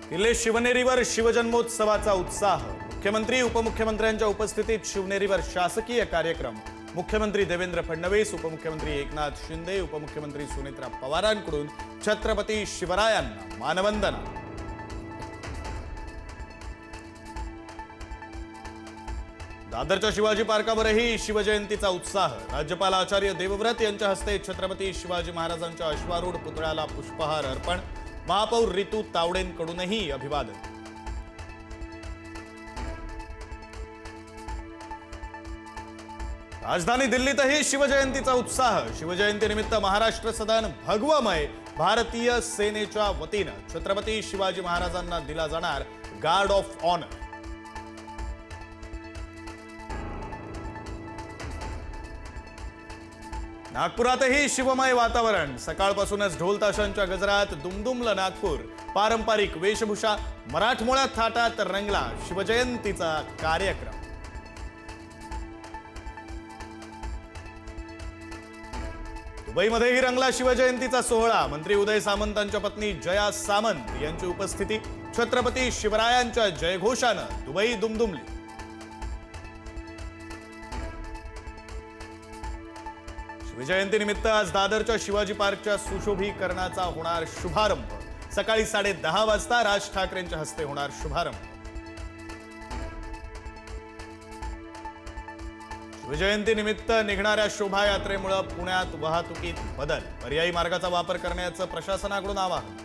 किल्ले शिवनेरीवर शिवजन्मोत्सवाचा उत्साह। मुख्यमंत्री उपमुख्यमंत्र्यांच्या उपस्थितीत शिवनेरीवर शासकीय कार्यक्रम। मुख्यमंत्री देवेंद्र फडणवीस, उपमुख्यमंत्री एकनाथ शिंदे, उपमुख्यमंत्री सुनेत्रा पवारांकडून छत्रपती शिवरायांना मानवंदना। दादरच्या शिवाजी पार्कावरही शिवजयंतीचा उत्साह। राज्यपाल आचार्य देवव्रत यांच्या हस्ते छत्रपती शिवाजी महाराजांच्या अश्वारूढ पुतळ्याला पुष्पहार अर्पण। महापौर रितू तावडेंकडूनही अभिवादन। राजधानी दिल्लीतही शिवजयंतीचा उत्साह। शिवजयंतीनिमित्त महाराष्ट्र सदन भगवमय। भारतीय सेनेच्या वतीनं छत्रपती शिवाजी महाराजांना दिला जाणार गार्ड ऑफ ऑनर। नागपुरातही शिवमय वातावरण। सकाळपासूनच ढोल ताशांच्या गजरात दुमदुमलं नागपूर। पारंपरिक वेशभूषा, मराठमोळ्या थाटात रंगला शिवजयंतीचा कार्यक्रम। दुबईमध्येही रंगला शिवजयंतीचा सोहळा। मंत्री उदय सामंतांच्या पत्नी जया सामंत यांची उपस्थिती। छत्रपती शिवरायांच्या जयघोषानं दुबई दुमदुमली। शिवजयंतीनिमित्त आज दादरच्या शिवाजी पार्कच्या सुशोभीकरणाचा होणार शुभारंभ। सकाळी 10:30 वाजता राज ठाकरेंच्या हस्ते होणार शुभारंभ। शिवजयंतीनिमित्त निघणाऱ्या शोभायात्रेमुळे पुण्यात वाहतुकीत बदल। पर्यायी मार्गाचा वापर करण्याचं प्रशासनाकडून आवाहन।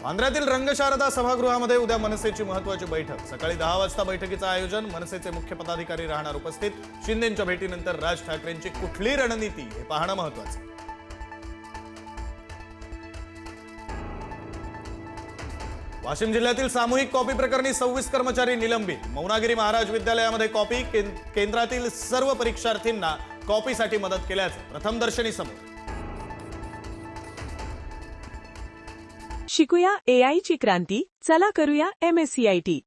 वांद्र्यातील रंगशारदा सभागृहामध्ये उद्या मनसेची महत्त्वाची बैठक। सकाळी 10 वाजता बैठकीचं आयोजन। मनसेचे मुख्य पदाधिकारी राहणार उपस्थित। शिंदेंच्या भेटीनंतर राज ठाकरेंची कुठली रणनीती हे पाहणं महत्त्वाचं। वाशिम जिल्ह्यातील सामूहिक कॉपी प्रकरणी 26 कर्मचारी निलंबित। मौनागिरी महाराज विद्यालयामध्ये कॉपी केंद्रातील सर्व परीक्षार्थींना कॉपीसाठी मदत केल्याचं प्रथमदर्शनी समोर। शिकूया AI ची क्रांती, चला करूया MSCIT।